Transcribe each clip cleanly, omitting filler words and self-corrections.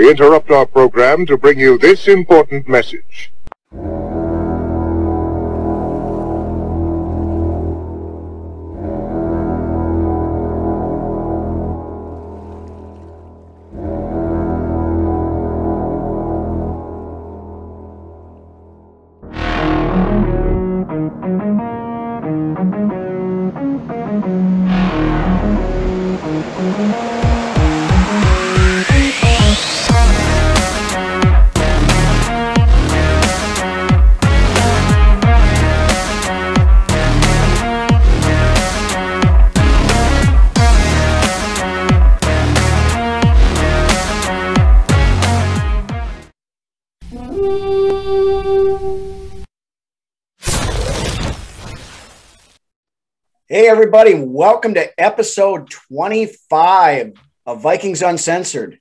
We interrupt our program to bring you this important message. Hey, everybody. Welcome to episode 25 of Vikings Uncensored.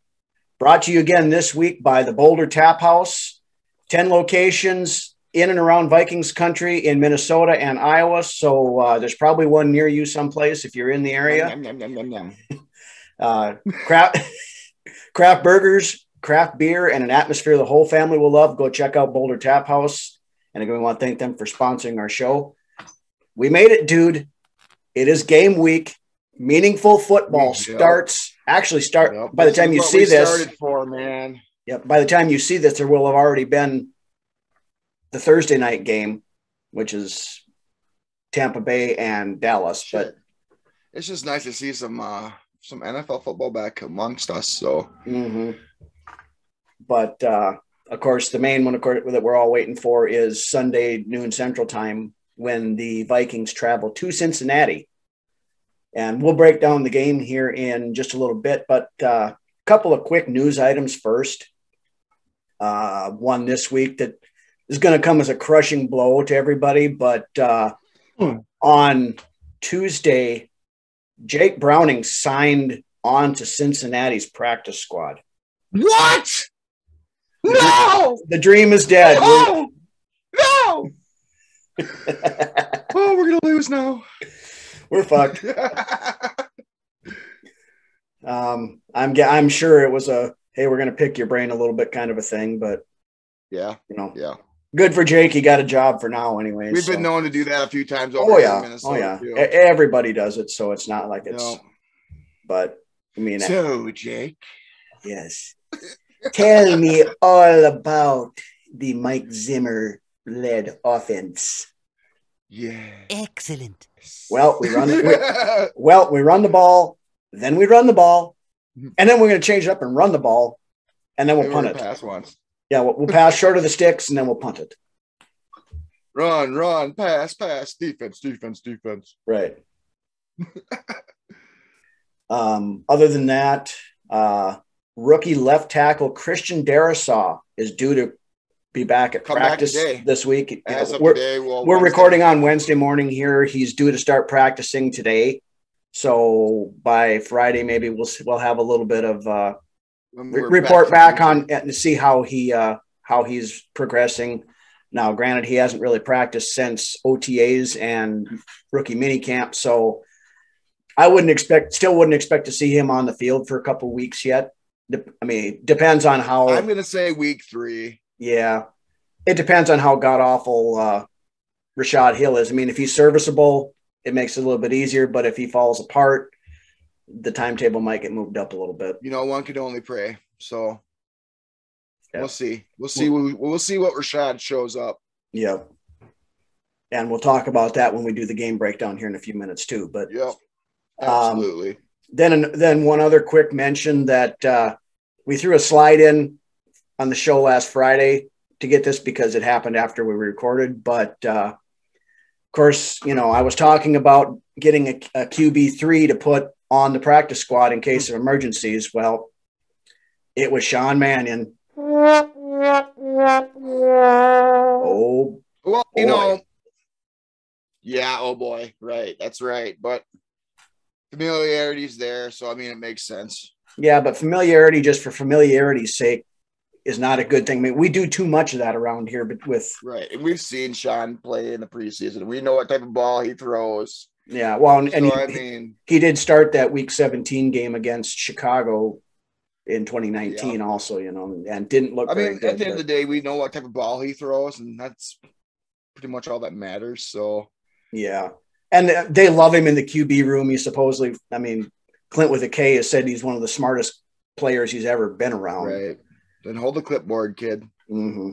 Brought to you again this week by the Boulder Tap House. 10 locations in and around Vikings country in Minnesota and Iowa. So there's probably one near you someplace if you're in the area. Craft burgers, craft beer, and an atmosphere the whole family will love. Go check out Boulder Tap House. And again, we want to thank them for sponsoring our show. We made it, dude. It is game week. Meaningful football starts. Actually, by the time you see this. Started for, man. Yep. By the time you see this, there will have already been the Thursday night game, which is Tampa Bay and Dallas. Shit. But it's just nice to see some NFL football back amongst us. So, But of course, the main one, that we're all waiting for is Sunday noon Central Time, when the Vikings travel to Cincinnati. And we'll break down the game here in just a little bit, but a couple of quick news items first. One this week that is going to come as a crushing blow to everybody, but on Tuesday, Jake Browning signed on to Cincinnati's practice squad. What? No! The dream is dead. No! No! Oh, we're gonna lose now. We're fucked. I'm sure it was a hey, we're gonna pick your brain a little bit kind of a thing, but yeah, good for Jake. He got a job for now, anyways. We've been known to do that a few times. Oh yeah. Everybody does it, so it's not like it's. No. But I mean, so Jake, yes, tell me all about the Mike Zimmer led offense. Yeah. Excellent. Well, we run the ball, then we run the ball, and then we're going to change it up and run the ball, and then we'll punt it. Pass once. Yeah, we'll pass short of the sticks, and then we'll punt it. Run, pass, defense. Right. Other than that, rookie left tackle Christian Darasaw is due to be back at practice this week. We're recording on Wednesday morning here. He's due to start practicing today. So by Friday, maybe we'll have a little bit of report back on to see how he's progressing. Now, granted, he hasn't really practiced since OTAs and rookie minicamp, so I wouldn't expect to see him on the field for a couple of weeks yet. I mean, depends on how. I'm going to say week 3. Yeah, it depends on how god-awful Rashad Hill is. I mean, if he's serviceable, it makes it a little bit easier, but if he falls apart, the timetable might get moved up a little bit. One can only pray. So we'll see. We'll see what Rashad shows up. Yep. And we'll talk about that when we do the game breakdown here in a few minutes too. But yep, absolutely. Then one other quick mention that we threw a slide in on the show last Friday to get this because it happened after we recorded. But of course, I was talking about getting a QB3 to put on the practice squad in case of emergencies. Well, it was Sean Mannion. Oh, well, boy. Yeah, oh boy. Right. That's right. But familiarity's there. So, I mean, it makes sense. Yeah, but familiarity just for familiarity's sake is not a good thing. I mean, we do too much of that around here, but right. And we've seen Sean play in the preseason. We know what type of ball he throws. Yeah, well, and he did start that Week 17 game against Chicago in 2019 also, and didn't look very good. At the end of the day, we know what type of ball he throws, and that's pretty much all that matters. So, yeah. And they love him in the QB room. He supposedly, Clint with a K has said he's one of the smartest players he's ever been around. Right. Then hold the clipboard, kid. Mm-hmm.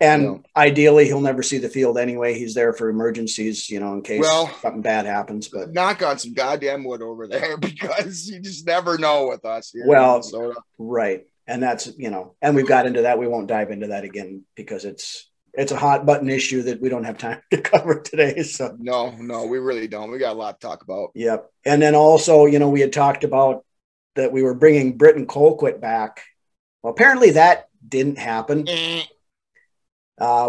And ideally, he'll never see the field anyway. He's there for emergencies, in case something bad happens. But knock on some goddamn wood over there, because you just never know with us here in Minnesota. Right. And that's, and we've got into that. We won't dive into that again because it's a hot button issue that we don't have time to cover today. So no, we really don't. We got a lot to talk about. Yep. And then also, we had talked about that we were bringing Britton Colquitt back. Well, apparently that didn't happen.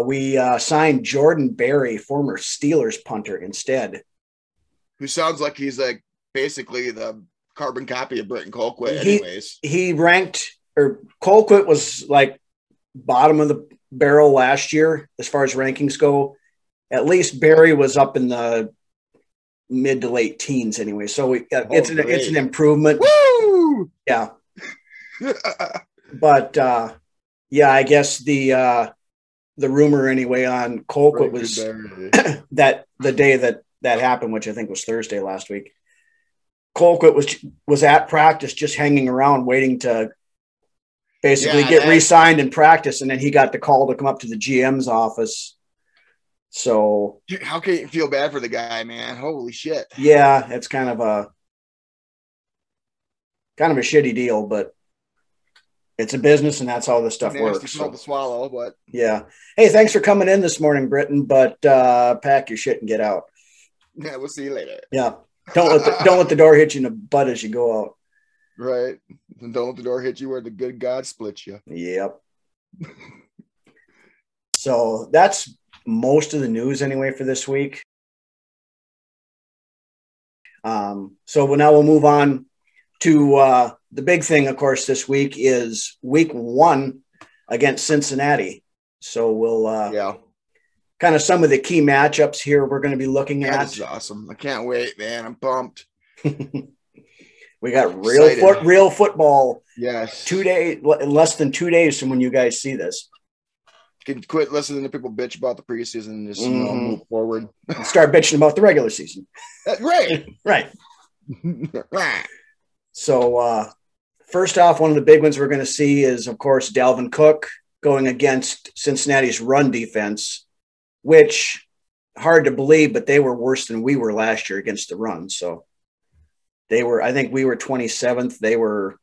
We signed Jordan Berry, former Steelers punter, instead. Who sounds like he's like basically the carbon copy of Britton Colquitt anyways. He ranked, or Colquitt was like bottom of the barrel last year as far as rankings go. At least Berry was up in the mid to late teens anyway. So it's an improvement. Woo! Yeah. But I guess the rumor anyway on Colquitt was that the day that happened, which I think was Thursday last week, Colquitt was at practice just hanging around waiting to basically get re-signed in practice, and then he got the call to come up to the GM's office. So how can you feel bad for the guy, man? Holy shit. Yeah, it's kind of a shitty deal, but it's a business, and that's how this stuff works. So. To swallow, but yeah. Hey, thanks for coming in this morning, Britton. But pack your shit and get out. Yeah, we'll see you later. Yeah, don't let the door hit you in the butt as you go out. Right, and don't let the door hit you where the good God splits you. Yep. So that's most of the news anyway for this week. So now we'll move on to the big thing, of course, this week is week 1 against Cincinnati. So we'll kind of some of the key matchups here we're going to be looking at. That's awesome. I can't wait, man. I'm pumped. We got real football. Yes. Less than 2 days from when you guys see this. You can quit listening to people bitch about the preseason and just move forward. And start bitching about the regular season. Right. Right. So first off, one of the big ones we're going to see is, of course, Dalvin Cook going against Cincinnati's run defense, which hard to believe, but they were worse than we were last year against the run. So I think we were 27th. They were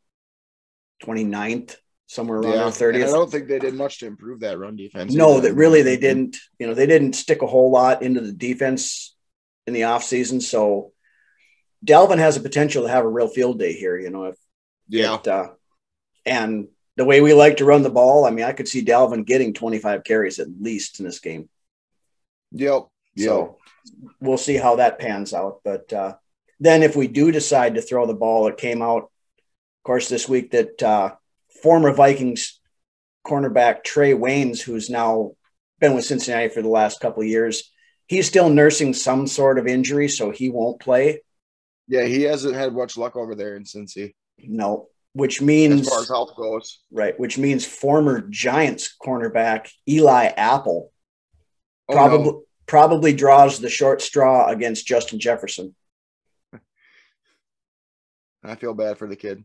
29th, somewhere around 30th. I don't think they did much to improve that run defense. No, they didn't. They didn't stick a whole lot into the defense in the offseason. So Delvin has a potential to have a real field day here, and the way we like to run the ball, I could see Dalvin getting 25 carries at least in this game. Yep. So we'll see how that pans out. But then if we do decide to throw the ball, it came out, of course, this week that former Vikings cornerback Trey Wayne, who's now been with Cincinnati for the last couple of years, he's still nursing some sort of injury, so he won't play. Yeah, he hasn't had much luck over there in Cincy. No, which means as far as health goes, right? Which means former Giants cornerback Eli Apple probably draws the short straw against Justin Jefferson. I feel bad for the kid.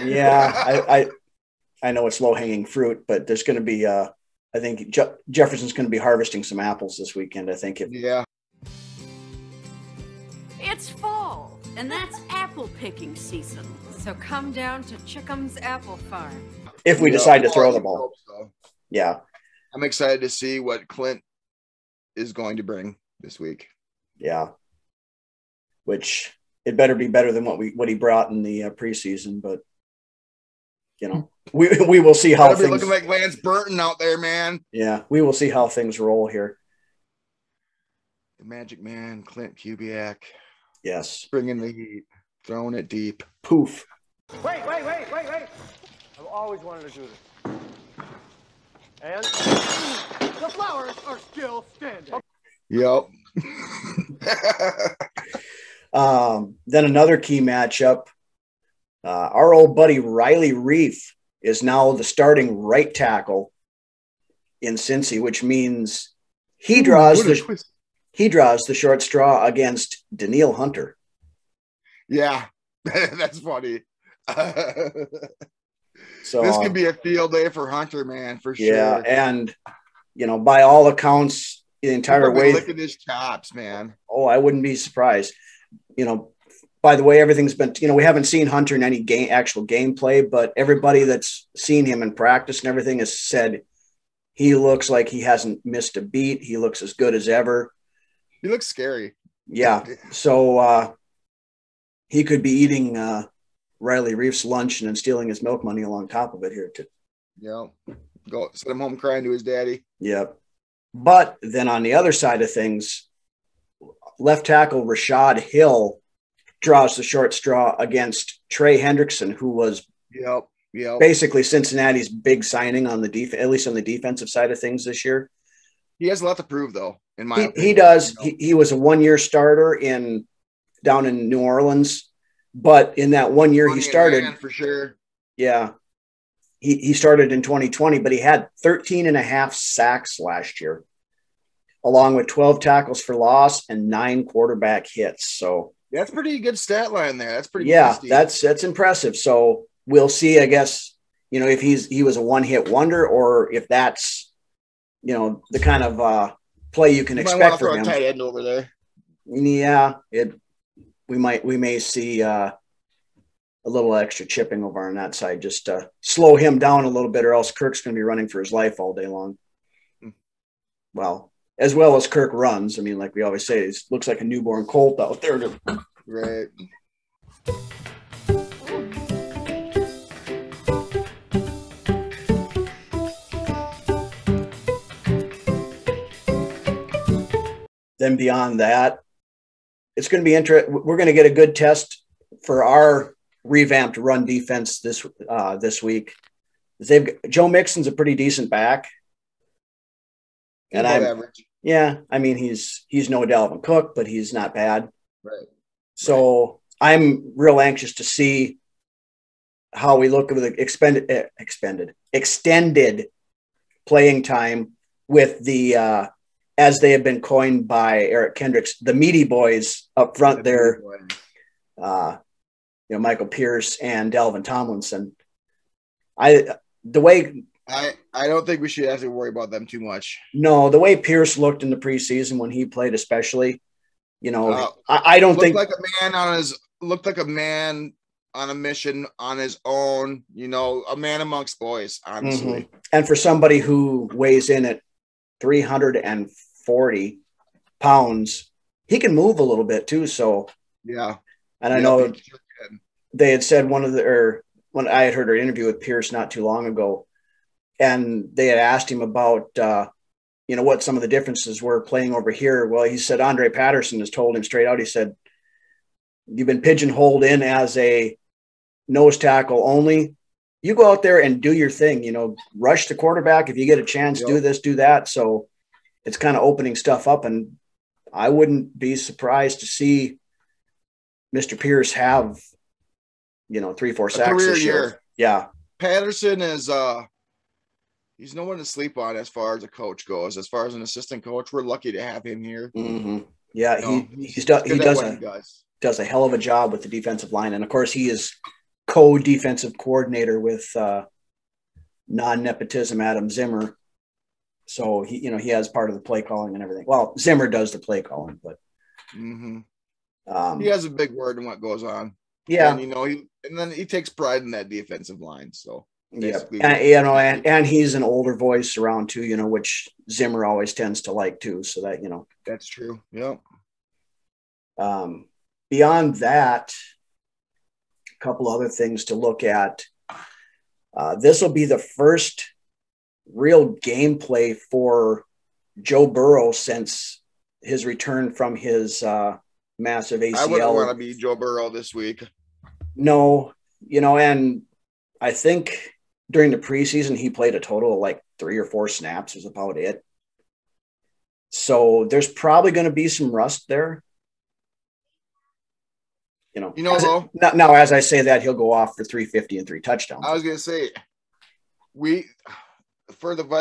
Yeah, I know it's low hanging fruit, but there's going to be I think Jefferson's going to be harvesting some apples this weekend. I think. It's fall, and that's apple picking season. So come down to Chickham's Apple Farm. If we decide to throw the ball. So. Yeah. I'm excited to see what Clint is going to bring this week. Yeah. Which it better be better than what he brought in the preseason, but we will see how things looking like Lance Burton out there, man. Yeah, we will see how things roll here. The Magic Man, Clint Kubiak. Yes. Bringing the heat, throwing it deep. Poof. Wait. I've always wanted to do this. And the flowers are still standing. Yep. Then another key matchup, Our old buddy Riley Reef is now the starting right tackle in Cincy, which means he draws the short straw against Daniil Hunter. Yeah, that's funny. So this could be a field day for Hunter, man, for sure. Yeah, and by all accounts, the entire way licking his chops, man. Oh, I wouldn't be surprised. By the way, everything's been, we haven't seen Hunter in any actual gameplay, but everybody that's seen him in practice and everything has said he looks like he hasn't missed a beat. He looks as good as ever. He looks scary. Yeah. So he could be eating Riley Reef's lunch and then stealing his milk money along top of it here too. Yeah. Go send him home crying to his daddy. Yep. But then on the other side of things, left tackle Rashad Hill draws the short straw against Trey Hendrickson, who was basically Cincinnati's big signing on the defense, at least on the defensive side of things this year. He has a lot to prove, though. In my opinion, he does. He was a 1-year starter down in New Orleans, but in that 1 year he started for sure. Yeah, he started in 2020, but he had 13.5 sacks last year, along with 12 tackles for loss and 9 quarterback hits. So that's pretty good stat line there. That's pretty that's impressive. So we'll see, I guess, if he was a one-hit wonder or if that's, the kind of play you can expect from him. Tight end over there. Yeah, we may see a little extra chipping over on that side just to slow him down a little bit, or else Kirk's going to be running for his life all day long. Well, as well as Kirk runs. I mean, like we always say, it looks like a newborn colt out there. Right. Then beyond that, it's going to be interesting. We're going to get a good test for our revamped run defense this week. Joe Mixon's a pretty decent back. And I mean, he's no Dalvin Cook, but he's not bad. Right. So I'm real anxious to see how we look at the extended playing time with the as they have been coined by Eric Kendricks, the meaty boys up front there. Michael Pierce and Delvin Tomlinson. I don't think we should have to worry about them too much. No, the way Pierce looked in the preseason when he played, especially, I don't think looked like a man on a mission on his own, a man amongst boys, honestly. Mm-hmm. And for somebody who weighs in at 340 pounds, he can move a little bit too. So yeah. And I know they had said when I had heard an interview with Pierce not too long ago, and they had asked him about, what some of the differences were playing over here. Well, he said, Andre Patterson has told him straight out. He said, you've been pigeonholed in as a nose tackle only. You go out there and do your thing, rush the quarterback. If you get a chance, do this, do that. So it's kind of opening stuff up. And I wouldn't be surprised to see Mr. Pierce have, 3-4 sacks this year. Yeah. Patterson is he's no one to sleep on as far as a coach goes. As far as an assistant coach, we're lucky to have him here. Mm-hmm. Yeah, he does a hell of a job with the defensive line. And of course he is co-defensive coordinator with non-nepotism Adam Zimmer. So he has part of the play calling and everything. Well, Zimmer does the play calling, but he has a big word in what goes on. Yeah. And then he takes pride in that defensive line. So yeah, and he's an older voice around too, which Zimmer always tends to like too. So that, that's true. Yeah. Beyond that, a couple other things to look at. This will be the first real gameplay for Joe Burrow since his return from his massive ACL. I wouldn't want to be Joe Burrow this week. No, and I think during the preseason he played a total of like 3 or 4 snaps was about it. So there's probably going to be some rust there. though, now as I say that, he'll go off for 350 and 3 touchdowns. I was going to say,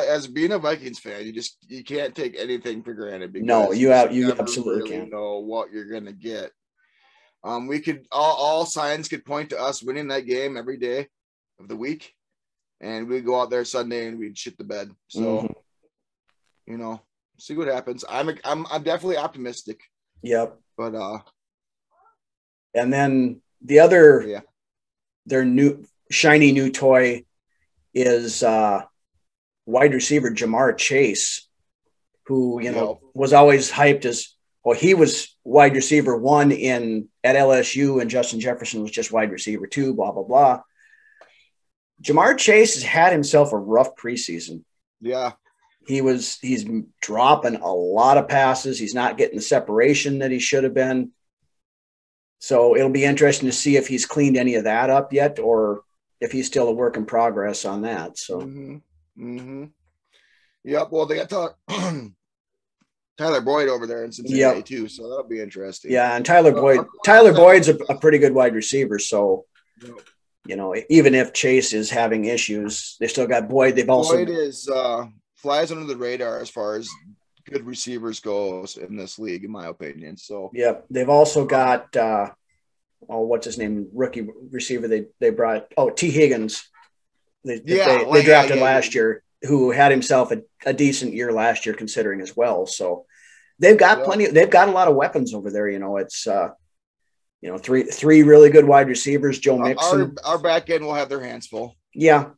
as being a Vikings fan, you can't take anything for granted. No, you absolutely really can't know what you're going to get. We could all signs could point to us winning that game every day of the week, and we'd go out there Sunday and we'd shit the bed. So, see what happens. I'm definitely optimistic. Yep. But and then the other, their new shiny new toy is wide receiver Jamar Chase, who was always hyped as he was wide receiver 1 at LSU, and Justin Jefferson was just wide receiver 2. Blah blah blah. Jamar Chase has had himself a rough preseason. Yeah. He's dropping a lot of passes. He's not getting the separation that he should have been. So it'll be interesting to see if he's cleaned any of that up yet, or if he's still a work in progress on that. So, Yep. Well, they got Tyler Boyd over there in Cincinnati too, so that'll be interesting. Yeah, and Tyler Boyd's a pretty good wide receiver. So, even if Chase is having issues, they still got Boyd. Boyd is flies under the radar as far as good receivers goes in this league, in my opinion. So, they've also got what's his name, rookie receiver they brought. T. Higgins. They drafted last year, who had himself a decent year last year considering as well. So they've got they've got a lot of weapons over there. It's three really good wide receivers. Joe Mixon. Our back end will have their hands full. Yeah.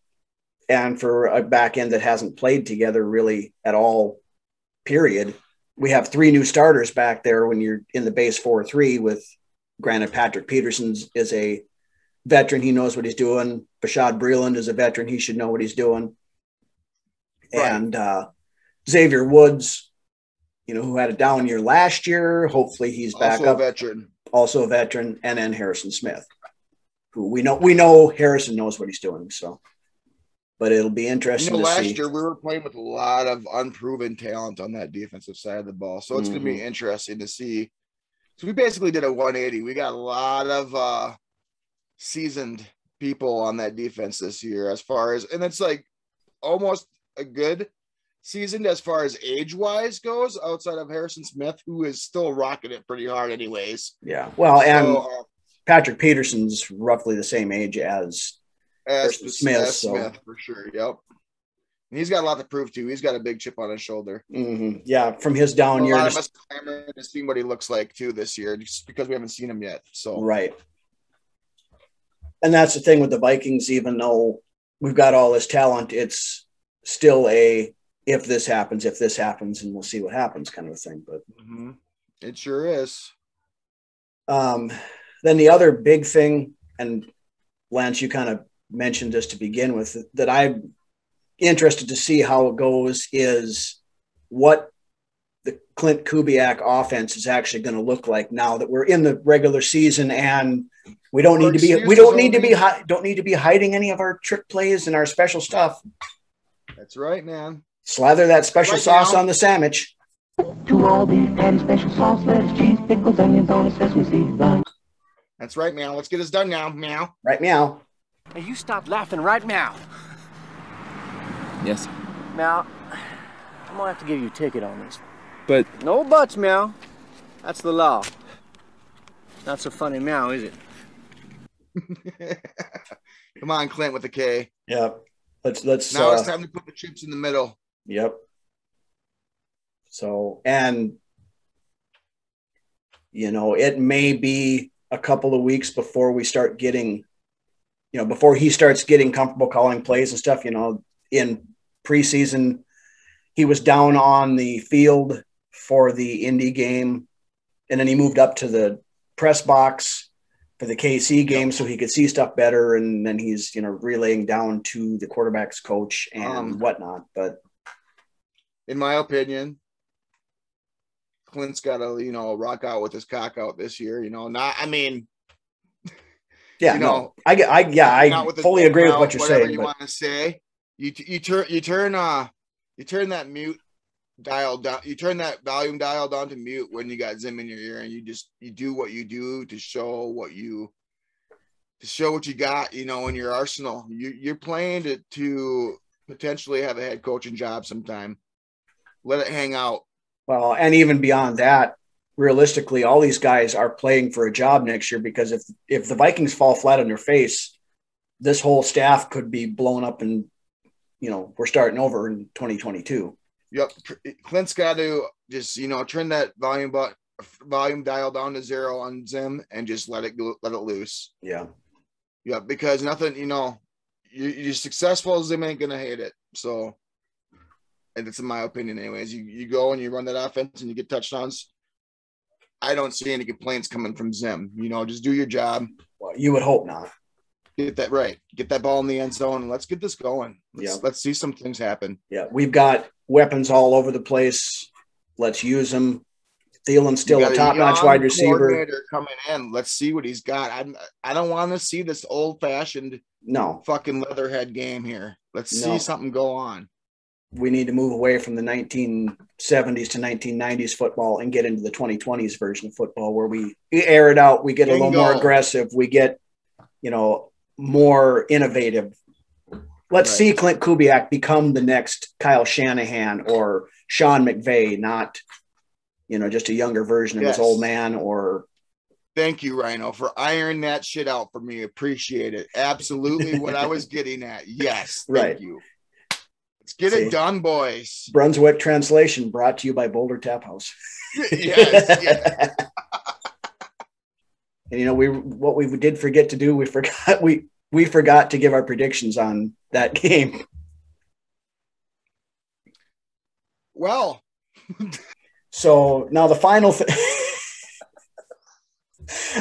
And for a back end that hasn't played together really at all, period, we have 3 new starters back there when you're in the base 4-3 with, granted, Patrick Peterson is a veteran. He knows what he's doing. Rashad Breeland is a veteran. He should know what he's doing. Right. And Xavier Woods, who had a down year last year. Hopefully he's back up. Also a veteran. And then Harrison Smith, who we know Harrison knows what he's doing. So, but it'll be interesting to see. Last year we were playing with a lot of unproven talent on that defensive side of the ball. So it's going to be interesting to see. So we basically did a 180. We got a lot of seasoned people on that defense this year and it's like almost a good season as far as age-wise goes, outside of Harrison Smith, who is still rocking it pretty hard anyways. Yeah. Well, and Patrick Peterson's roughly the same age as Smith. Smith, for sure. Yep. And he's got a lot to prove too. He's got a big chip on his shoulder. Yeah, from his down year. A lot of us clamoring to see what he looks like too this year, just because we haven't seen him yet. So right. And that's the thing with the Vikings. Even though we've got all this talent, it's still if this happens, and we'll see what happens kind of a thing. But it sure is. Then the other big thing, and Lance, you kind of mentioned this to begin with, that I'm interested to see how it goes, is what the Clint Kubiak offense is actually going to look like now that we're in the regular season, and we don't need to be hiding any of our trick plays and our special stuff. That's right, man. Slather that special sauce on the sandwich. To all beef patty, special sauce, lettuce, cheese, pickles, onions on a sesame seed bun. That's right, meow. Let's get this done now, meow. Right, meow. Hey, you stop laughing right now. Yes. Meow, I'm gonna have to give you a ticket on this. But no buts, Meow. That's the law. Not so funny, Meow, is it? Come on, Clint with the K. Yep. Let's now it's time to put the chips in the middle. Yep. So, and it may be a couple of weeks before we start getting, before he starts getting comfortable calling plays and stuff. In preseason, he was down on the field for the Indy game, and then he moved up to the press box for the KC game so he could see stuff better, and then he's relaying down to the quarterback's coach and whatnot. But in my opinion, Clint's got to rock out with his cock out this year. I fully agree with what you're saying. You want to say, you turn that mute dial down. You turn that volume dial down to mute when you got Zim in your ear, and you do what you do to show what you got, in your arsenal. You're playing to potentially have a head coaching job sometime. Let it hang out. Well, and even beyond that, realistically, all these guys are playing for a job next year, because if the Vikings fall flat on their face, this whole staff could be blown up, and we're starting over in 2022. Yep. Clint's got to just, turn that volume dial down to 0 on Zim and just let it loose. Yeah. Yeah. Because nothing, you're successful. Zim ain't going to hate it. So, and that's in my opinion anyways. You go and you run that offense and you get touchdowns. I don't see any complaints coming from Zim. Just do your job. Well, you would hope not. Get that right. Get that ball in the end zone and let's get this going. Let's see some things happen. Yeah, we've got weapons all over the place. Let's use them. Thielen's still a top-notch wide receiver coming in. Let's see what he's got. I don't want to see this old-fashioned fucking leatherhead game here. Let's see something go on. We need to move away from the 1970s to 1990s football and get into the 2020s version of football, where we air it out. We get a little more aggressive. We get, more innovative. Let's see Clint Kubiak become the next Kyle Shanahan or Sean McVay, not, just a younger version of his old man. Or thank you, Ryno, for ironing that shit out for me. Appreciate it. Absolutely what I was getting at. Yes. Thank you. Let's get it done, boys. Brunswick translation brought to you by Boulder Tap House. Yes. And what we did forget to do, we forgot to give our predictions on that game. Well, so now the final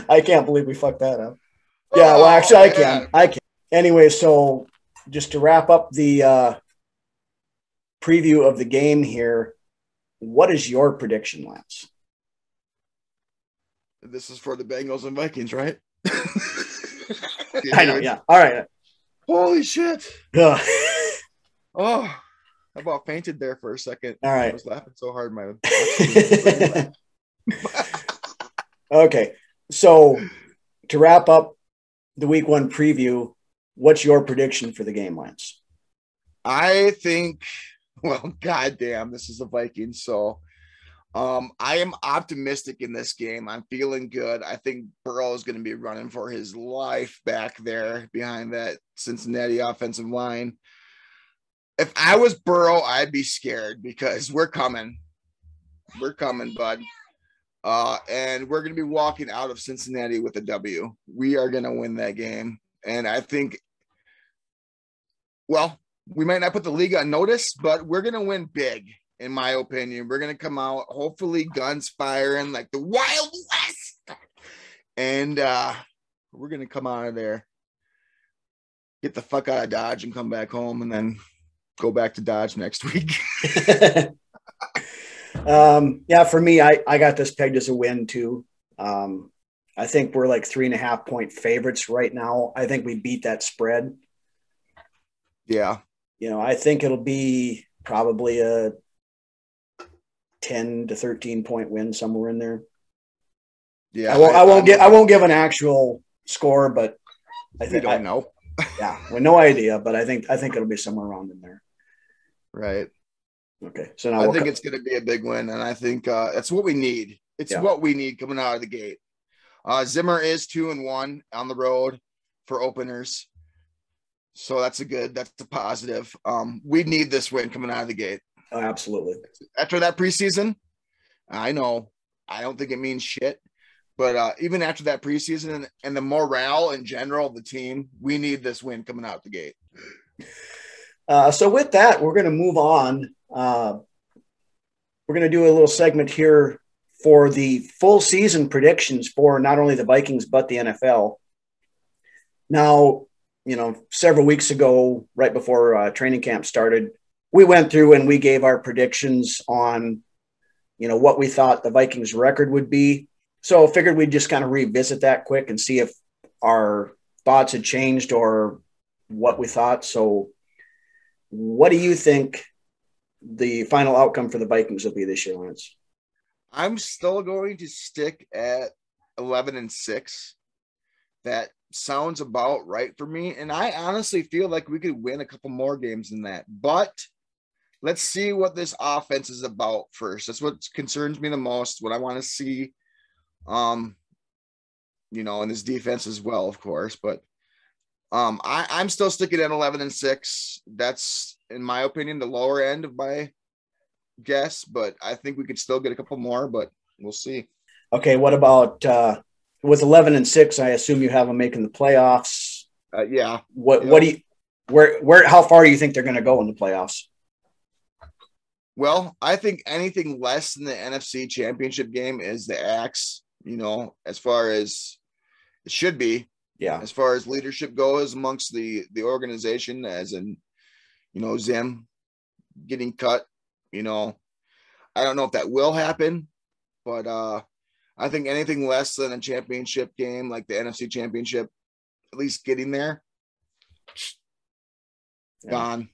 I can't believe we fucked that up. Yeah, well, actually, I can. Anyway, so just to wrap up the preview of the game here, what is your prediction, Lance? This is for the Bengals and Vikings, right? I know, yeah. All right. Holy shit. Yeah. Oh, I about fainted there for a second. All right. I was laughing so hard. Okay. So to wrap up the week 1 preview, what's your prediction for the game, Lance? I think, goddamn, this is the Vikings. So I am optimistic in this game. I'm feeling good. I think Burrow is going to be running for his life back there behind that Cincinnati offensive line. If I was Burrow, I'd be scared because we're coming. We're coming, bud. And we're going to be walking out of Cincinnati with a W. We are going to win that game. And I think, we might not put the league on notice, but we're going to win big. In my opinion, we're going to come out, hopefully guns firing like the Wild West. And we're going to come out of there, get the fuck out of Dodge and come back home and then go back to Dodge next week. For me, I got this pegged as a win too. I think we're like 3.5 point favorites right now. I think we beat that spread. Yeah. I think it'll be probably a 10 to 13 point win, somewhere in there. Yeah, I won't give an actual score, but I think I don't know. Yeah, with no idea, but I think it'll be somewhere around in there. Right. Okay. So now I think it's going to be a big win, and I think that's what we need. It's what we need coming out of the gate. Zimmer is 2-1 on the road for openers, so that's a positive. We need this win coming out of the gate. Oh, absolutely. After that preseason, I know I don't think it means shit, but even after that preseason and the morale in general of the team, we need this win coming out the gate. So with that, we're going to move on. We're going to do a little segment here for the full season predictions for not only the Vikings, but the NFL. Now, several weeks ago, right before training camp started, we went through and we gave our predictions on, what we thought the Vikings record would be. So I figured we'd just kind of revisit that quick and see if our thoughts had changed or what we thought. So what do you think the final outcome for the Vikings will be this year, Lance? I'm still going to stick at 11-6. That sounds about right for me. And I honestly feel like we could win a couple more games than that. But let's see what this offense is about first. That's what concerns me the most, what I want to see, in this defense as well, of course. But I'm still sticking at 11-6. That's, in my opinion, the lower end of my guess. But I think we could still get a couple more, but we'll see. Okay, what about with 11-6? I assume you have them making the playoffs. Yeah. What do you where how far do you think they're going to go in the playoffs? Well, I think anything less than the NFC Championship game is the axe, as far as it should be. Yeah. As far as leadership goes amongst the organization, as in, Zim getting cut, I don't know if that will happen, but I think anything less than a championship game, like the NFC Championship, at least getting there, gone.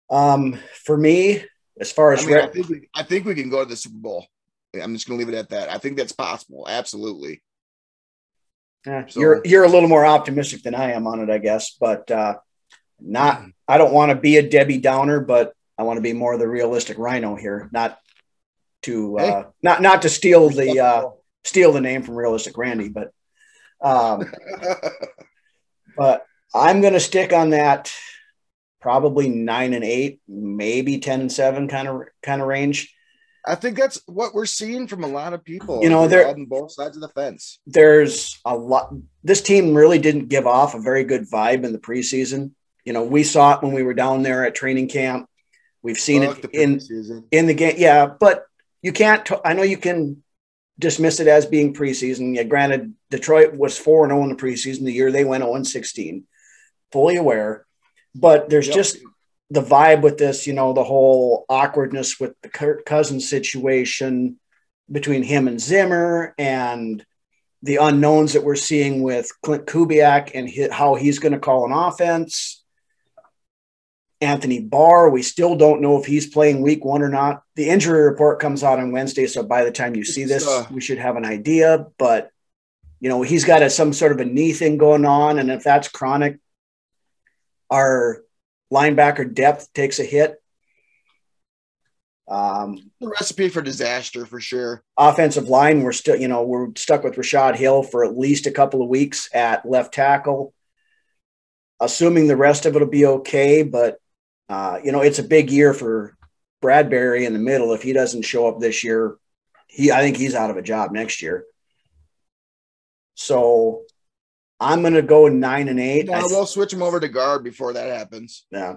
For me, as far as I think we can go to the Super Bowl. I'm just going to leave it at that. I think that's possible. Absolutely. So, you're a little more optimistic than I am on it, I guess, but I don't want to be a Debbie Downer, but I want to be more of the realistic Ryno here, not to not to steal the name from Realistic Randy, but but I'm going to stick on that probably 9-8, maybe 10-7 kind of range. I think that's what we're seeing from a lot of people. They're on both sides of the fence. There's a lot. This team really didn't give off a very good vibe in the preseason. We saw it when we were down there at training camp. We've seen it in the game. Yeah, but you can't. I know you can dismiss it as being preseason. Yeah, granted, Detroit was 4-0 in the preseason. The year they went 0-16. Fully aware, but there's just the vibe with this. The whole awkwardness with the Kirk Cousins situation between him and Zimmer, and the unknowns that we're seeing with Clint Kubiak and how he's going to call an offense. Anthony Barr, we still don't know if he's playing week 1 or not. The injury report comes out on Wednesday, so by the time you see this, we should have an idea. But, he's got some sort of a knee thing going on, and if that's chronic, our linebacker depth takes a hit. The recipe for disaster for sure. Offensive line, we're still, we're stuck with Rashad Hill for at least a couple of weeks at left tackle. Assuming the rest of it will be okay, but it's a big year for Bradbury in the middle. If he doesn't show up this year, I think he's out of a job next year. So I'm going to go 9-8. Yeah, we'll switch him over to guard before that happens. Yeah.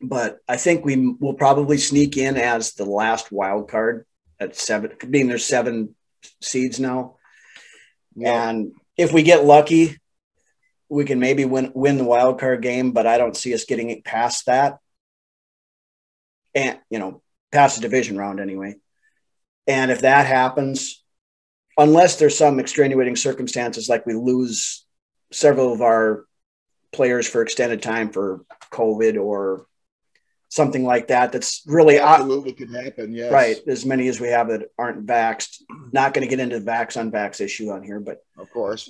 But I think we will probably sneak in as the last wild card at 7, being there's 7 seeds now. Yeah. And if we get lucky, we can maybe win the wild card game, but I don't see us getting it past that. And, past the division round anyway. And if that happens, unless there's some extenuating circumstances, like we lose several of our players for extended time for COVID or something like that, that's really absolutely could happen. Yes. Right. As many as we have that aren't vaxxed. Not going to get into the vax issue on here, but of course,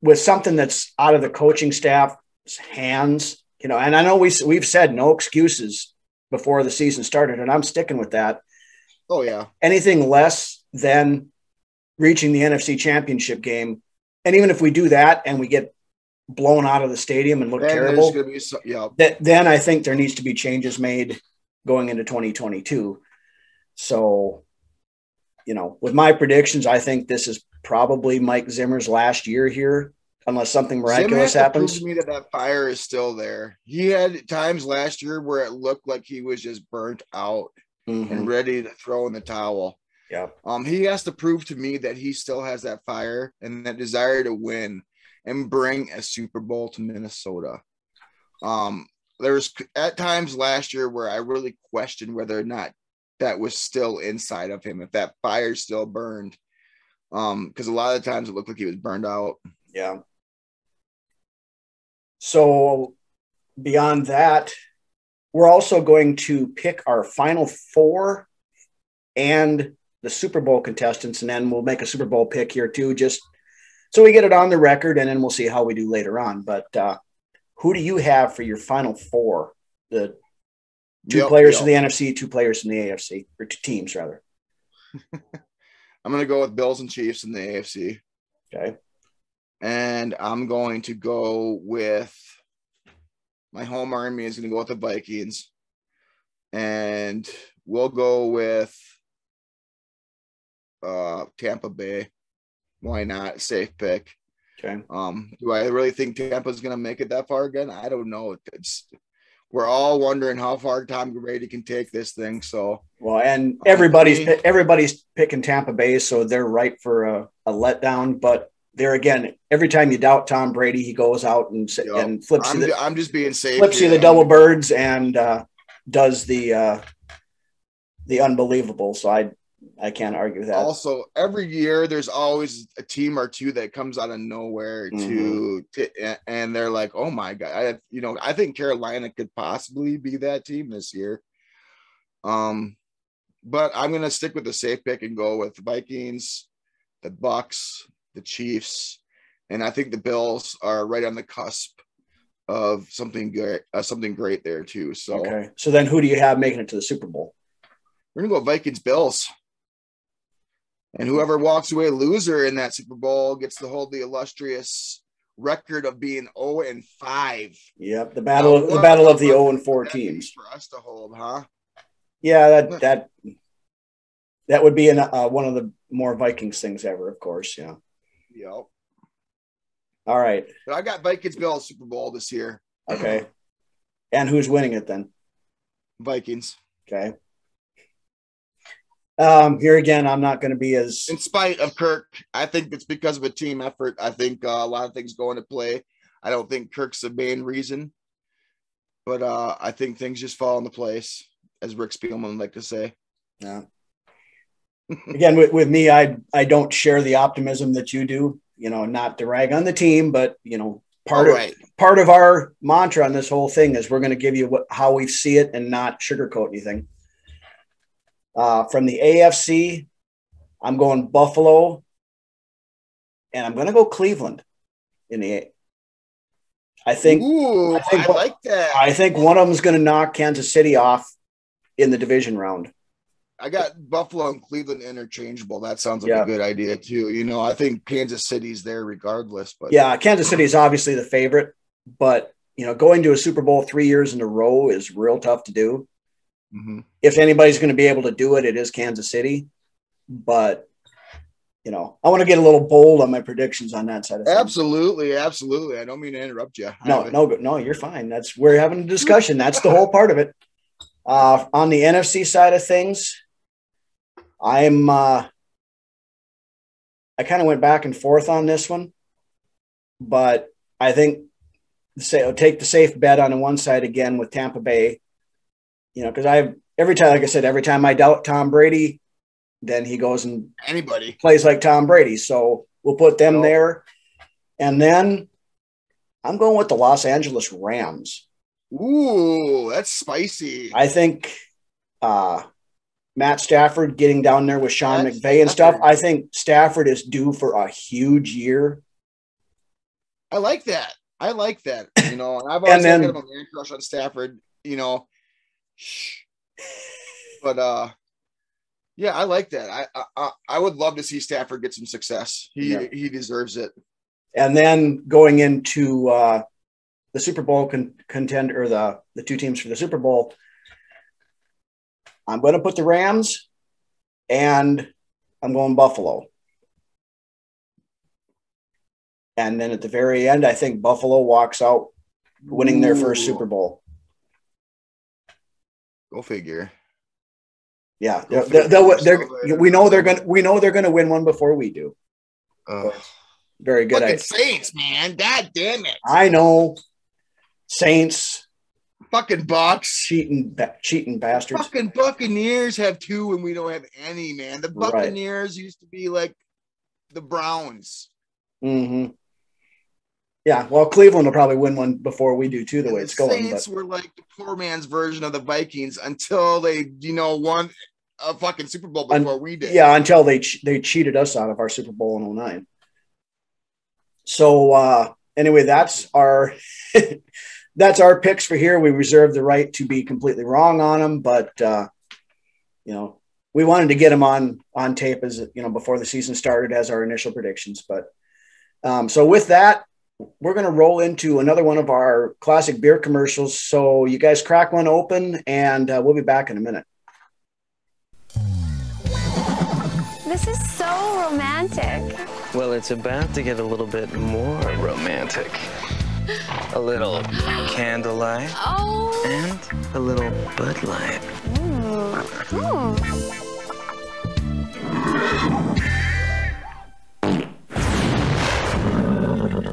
with something that's out of the coaching staff's hands, and I know we've said no excuses before the season started, and I'm sticking with that. Oh yeah. Anything less than reaching the NFC Championship game, and even if we do that and we get blown out of the stadium and look terrible, then I think there needs to be changes made going into 2022. So, with my predictions, I think this is probably Mike Zimmer's last year here, unless something miraculous happens. Prove to me that fire is still there. He had times last year where it looked like he was just burnt out and ready to throw in the towel. Yeah. He has to prove to me that he still has that fire and that desire to win and bring a Super Bowl to Minnesota. There was at times last year where I really questioned whether or not that was still inside of him, if that fire still burned. Because a lot of times it looked like he was burned out. Yeah. So beyond that, we're also going to pick our final 4 and the Super Bowl contestants, and then we'll make a Super Bowl pick here too, just so we get it on the record, and then we'll see how we do later on. But who do you have for your final 4? The 2 players from the NFC, 2 players from the AFC, or 2 teams rather. I'm going to go with Bills and Chiefs in the AFC. Okay. And I'm going to go with my home army is going to go with the Vikings. And we'll go with Tampa Bay. Why not? Safe pick. Okay. Do I really think Tampa's going to make it that far again? I don't know. We're all wondering how far Tom Brady can take this thing. So, well, and everybody's picking Tampa Bay, so they're right for a letdown. But there again, every time you doubt Tom Brady, he goes out and flips. I'm just being safe. Flips you the double birds and does the unbelievable. So I can't argue with that. Also, every year there's always a team or 2 that comes out of nowhere and they're like, oh my God, I think Carolina could possibly be that team this year. But I'm going to stick with the safe pick and go with the Vikings, the Bucks, the Chiefs. And I think the Bills are right on the cusp of something great there too. So, okay. So then who do you have making it to the Super Bowl? We're going to go Vikings, Bills. And whoever walks away loser in that Super Bowl gets to hold the illustrious record of being 0-5. Yep, the battle of the 0-4 teams for us to hold, huh? Yeah, that would be one of the more Vikings things ever, of course. Yeah. Yep. All right. But I got Vikings Bills Super Bowl this year. Okay. And who's winning it then? Vikings. Okay. Here again, I'm not going to be as... In spite of Kirk, I think it's because of a team effort. I think a lot of things go into play. I don't think Kirk's the main reason, but I think things just fall into place, as Rick Spielman would like to say. Yeah. Again, with me, I don't share the optimism that you do, not to rag on the team, but, part of our mantra on this whole thing is we're going to give you how we see it and not sugarcoat anything. From the AFC, I'm going Buffalo, and I'm going to go Cleveland in the I think I like that. I think one of them is going to knock Kansas City off in the division round. I got Buffalo and Cleveland interchangeable. That sounds like a good idea too. I think Kansas City's there regardless. But yeah, Kansas City is obviously the favorite, but going to a Super Bowl 3 years in a row is real tough to do. Mm-hmm. If anybody's going to be able to do it, it is Kansas City. But, I want to get a little bold on my predictions on that side of things. Absolutely. Absolutely. I don't mean to interrupt you. No, you're fine. We're having a discussion. That's the whole part of it. On the NFC side of things, I kind of went back and forth on this one, but I think take the safe bet on the one side again with Tampa Bay. Because every time I doubt Tom Brady, then he goes and plays like Tom Brady. So we'll put them there. And then I'm going with the Los Angeles Rams. Ooh, that's spicy. I think Matt Stafford getting down there with Sean McVay and stuff. I think Stafford is due for a huge year. I like that. And I've always had kind of a man crush on Stafford, But I like that. I would love to see Stafford get some success. He deserves it. And then going into the Super Bowl contender, or the 2 teams for the Super Bowl, I'm going to put the Rams, and I'm going Buffalo. And then at the very end, I think Buffalo walks out winning their first Super Bowl. Go figure. Yeah, we know they're going to win one before we do. Very good. Fucking Saints, man! God damn it! I know, Saints. Fucking Bucks. Cheating bastards. Fucking Buccaneers have 2 and we don't have any, man. The Buccaneers used to be like the Browns. Mm-hmm. Yeah, well, Cleveland will probably win one before we do too, the way it's going. Saints were like the poor man's version of the Vikings until they, won a fucking Super Bowl before we did. Yeah, until they cheated us out of our Super Bowl in 2009. So anyway, that's our that's our picks for here. We reserve the right to be completely wrong on them, but we wanted to get them on tape as before the season started as our initial predictions. But so with that, we're going to roll into another one of our classic beer commercials. So you guys crack one open, and we'll be back in a minute. This is so romantic. Well, it's about to get a little bit more romantic. A little candlelight. Oh. And a little Bud Light.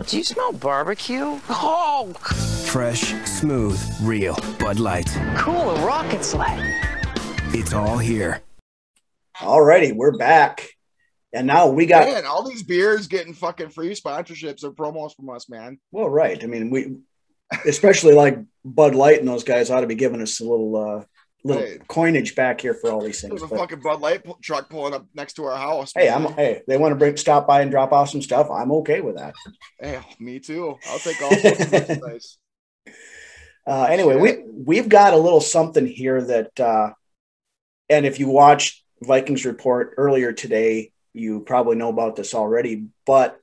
Do you smell barbecue? Oh! Fresh, smooth, real Bud Light. Cool, a rocket sled. It's all here. All righty, we're back. And now we got... Man, all these beers getting fucking free sponsorships or promos from us, man. Well, right. I mean, we... Especially like Bud Light and those guys ought to be giving us a little coinage back here for all these things. There's a fucking Bud Light truck pulling up next to our house. Hey, they want to stop by and drop off some stuff. I'm okay with that. Hey, me too. I'll take all sorts of merchandise. Anyway, we've got a little something here that, and if you watched Vikings Report earlier today, you probably know about this already. But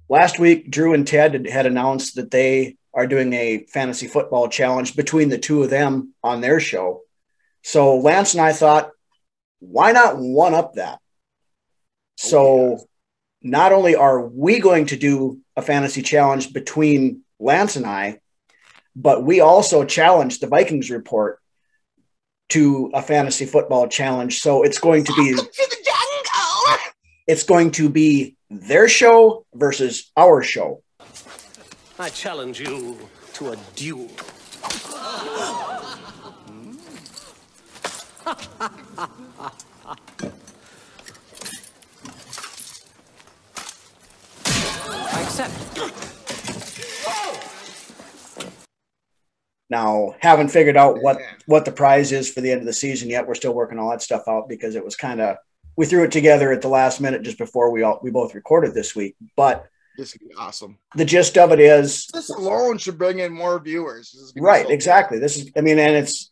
last week, Drew and Ted had announced that they are doing a fantasy football challenge between the two of them on their show. So Lance and I thought, why not one up that? So not only are we going to do a fantasy challenge between Lance and I, but we also challenged the Vikings Report to a fantasy football challenge. So it's going to be their show versus our show. I challenge you to a duel. I accept. Now, haven't figured out what the prize is for the end of the season yet. We're still working all that stuff out because it was we threw it together at the last minute just before we both recorded this week. But this would be awesome. The gist of it is this alone should bring in more viewers. Right, exactly. This is, and it's,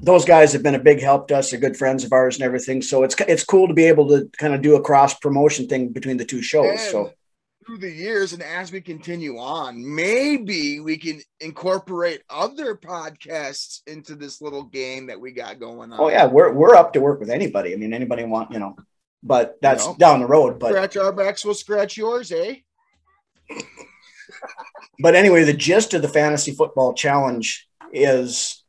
those guys have been a big help to us. They're good friends of ours and everything. So it's cool to be able to kind of do a cross promotion thing between the two shows. And so through the years and as we continue on, maybe we can incorporate other podcasts into this little game that we got going on. Oh yeah, we're up to work with anybody. I mean, anybody want, but that's down the road. But scratch our backs, we'll scratch yours, eh? But anyway, the gist of the fantasy football challenge is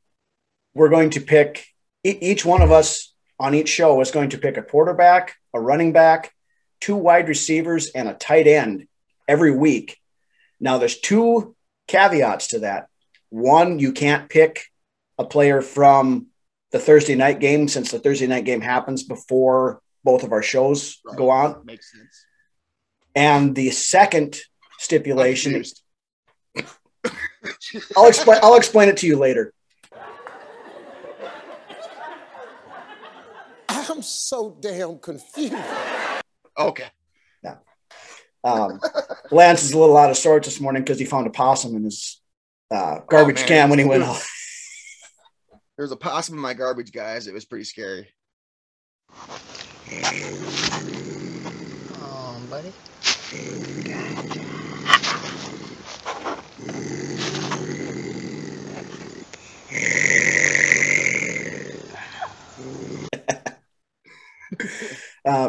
we're going to pick, each one of us on each show is going to pick a quarterback, a running back, 2 wide receivers, and a tight end every week. Now, there's 2 caveats to that. One, you can't pick a player from the Thursday night game, since the Thursday night game happens before both of our shows go on. Makes sense. And the second stipulation, I'll explain it to you later. I'm so damn confused. Okay. Yeah. Lance is a little out of sorts this morning because he found a possum in his garbage can when he went out. There's a possum in my garbage, guys. It was pretty scary. Oh, buddy.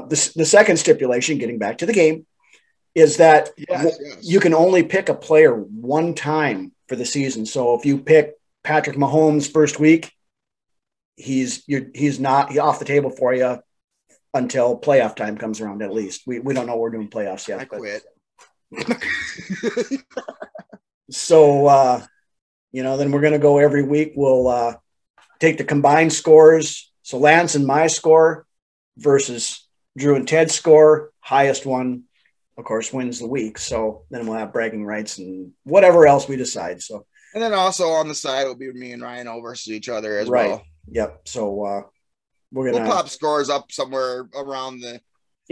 The second stipulation, getting back to the game, is that you can only pick a player one time for the season. So if you pick Patrick Mahomes first week, he's off the table for you until playoff time comes around. At least we don't know we're doing playoffs yet. I quit. So then we're going to go every week. We'll take the combined scores. So Lance and my score versus Drew and Ted's score, highest one of course, wins the week. So then we'll have bragging rights and whatever else we decide. So, and then also on the side will be me and Ryno versus each other as well. Yep. So we'll pop scores up somewhere around the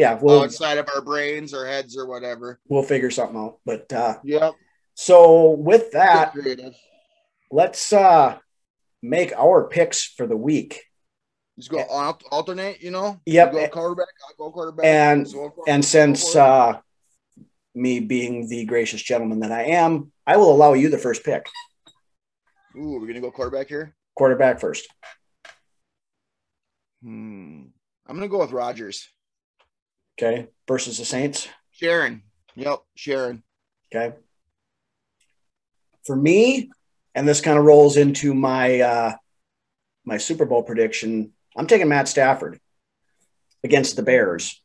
outside of our brains or heads or whatever. We'll figure something out. But yep. So with that, let's make our picks for the week. Just go alternate, you know? Yep. You go quarterback, I'll go quarterback. And since me being the gracious gentleman that I am, I will allow you the first pick. Ooh, we're going to go quarterback here? Quarterback first. I'm going to go with Rodgers. Okay. Versus the Saints? Sharon. Yep, Sharon. Okay. For me, and this kind of rolls into my my Super Bowl prediction, I'm taking Matt Stafford against the Bears.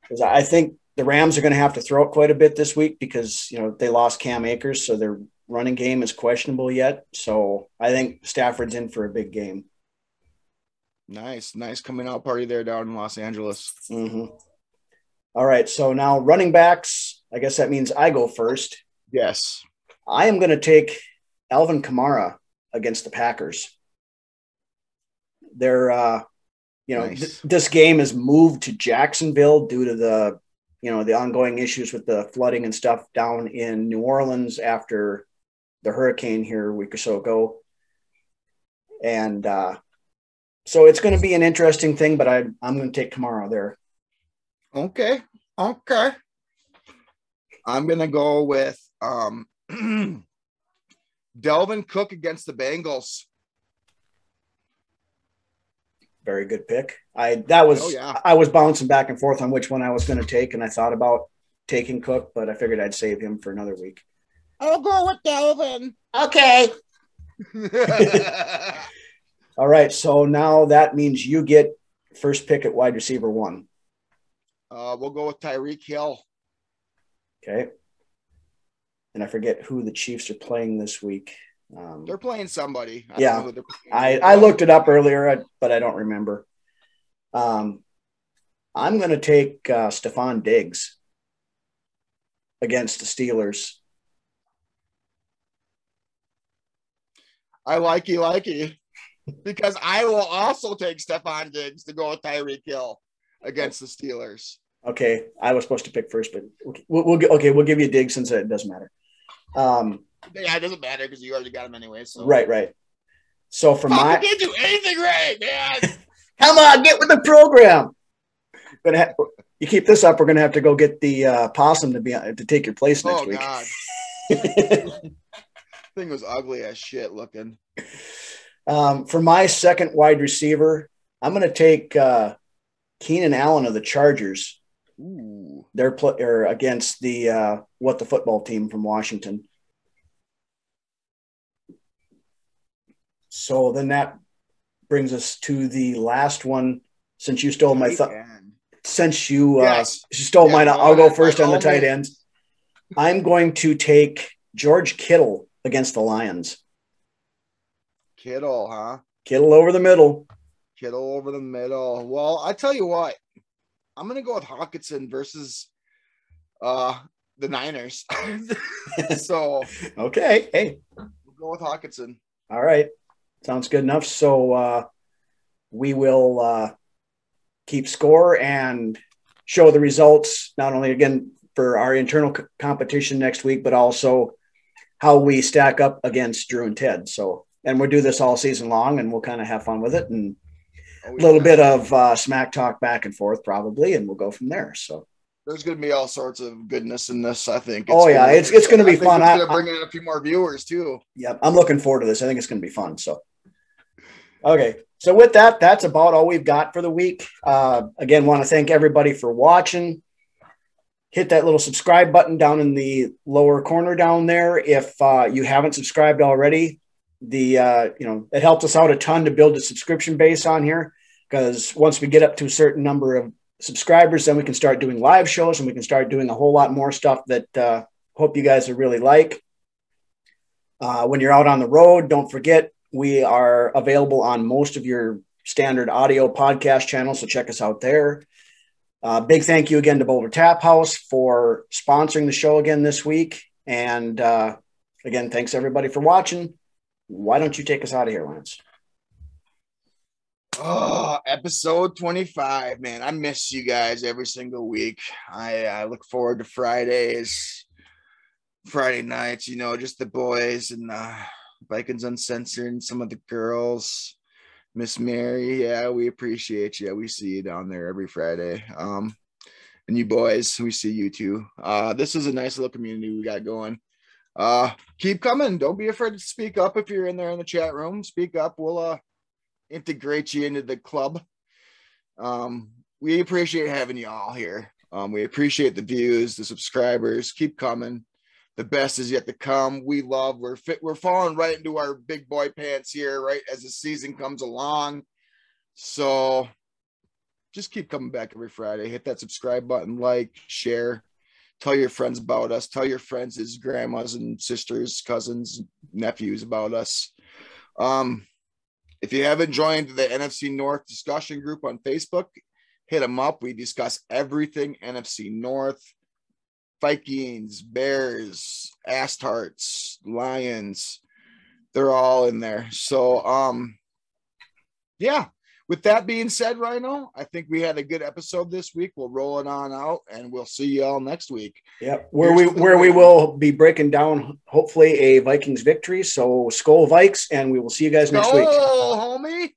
Because I think the Rams are going to have to throw it quite a bit this week because, you know, they lost Cam Akers, so their running game is questionable yet. So I think Stafford's in for a big game. Nice coming out party there down in Los Angeles. Mm-hmm. All right, so now running backs, I guess that means I go first. Yes. I am going to take Alvin Kamara against the Packers. They're, nice. This game is moved to Jacksonville due to the, the ongoing issues with the flooding and stuff down in New Orleans after the hurricane here a week or so ago. And so it's going to be an interesting thing, but I'm going to take Kamara there. Okay. I'm going to go with Delvin Cook against the Bengals. Very good pick. I was bouncing back and forth on which one I was going to take, and I thought about taking Cook, but I figured I'd save him for another week. I'll go with Delvin. Okay. All right, so now that means you get first pick at wide receiver 1. We'll go with Tyreek Hill. Okay. And I forget who the Chiefs are playing this week. They're playing somebody. I looked it up earlier, but I don't remember. I'm going to take Stephon Diggs against the Steelers. I like you. Because I will also take Stephon Diggs to go with Tyreek Hill against the Steelers. Okay, I was supposed to pick first, but we'll give you Diggs since it doesn't matter. It doesn't matter because you already got him anyway. So. Right. So for I can't do anything right, man. Come on, get with the program. You keep this up, we're gonna have to go get the possum to take your place next week. God. Thing was ugly as shit looking. For my second wide receiver, I'm going to take Keenan Allen of the Chargers. Ooh. They're against the What the Football team from Washington. So then that brings us to the last one. Since you stole my stole mine, I'll go first on the tight ends. I'm going to take George Kittle against the Lions. Kittle, huh? Kittle over the middle. Well, I tell you what, I'm going to go with Hawkinson versus the Niners. So, okay. Hey, we'll go with Hawkinson. All right. Sounds good enough. So we will keep score and show the results, not only again for our internal competition next week, but also how we stack up against Drew and Ted. So, and we'll do this all season long, and we'll kind of have fun with it, and a little bit of smack talk back and forth probably, and we'll go from there. So there's going to be all sorts of goodness in this, I think. It's going to be fun. It's going to bring in a few more viewers too. Yep, I'm looking forward to this. I think it's going to be fun. So, okay. So with that, that's about all we've got for the week. Again, want to thank everybody for watching. Hit that little subscribe button down in the lower corner down there. If you haven't subscribed already, it helps us out a ton to build a subscription base on here, because once we get up to a certain number of subscribers, then we can start doing live shows and we can start doing a whole lot more stuff that hope you guys will really like. When you're out on the road, don't forget we are available on most of your standard audio podcast channels, so check us out there. Big thank you again to Boulder Tap House for sponsoring the show again this week. And again, thanks everybody for watching. Why don't you take us out of here, Lance? Oh, episode 25, man. I miss you guys every single week. I look forward to Friday nights, just the boys and Vikings Uncensored and some of the girls. Miss Mary, yeah, we appreciate you. We see you down there every Friday. And you boys, we see you too. This is a nice little community we got going. Keep coming. Don't be afraid to speak up if you're in there in the chat room. Speak up. We'll integrate you into the club. We appreciate having you all here. We appreciate the views, the subscribers. Keep coming. The best is yet to come. We're falling right into our big boy pants here, right as the season comes along. So just keep coming back every Friday. Hit that subscribe button, like, share, tell your friends about us. Tell your friends, his grandmas and sisters, cousins, nephews about us. If you haven't joined the NFC North discussion group on Facebook, hit them up. We discuss everything NFC North. Vikings, Bears, Astarts, Lions, they're all in there. So, yeah, with that being said, Ryno, I think we had a good episode this week. We'll roll it on out, and we'll see you all next week. Yep, where we will be breaking down, hopefully, a Vikings victory. So, Skol Vikes, and we will see you guys next week. Oh, homie.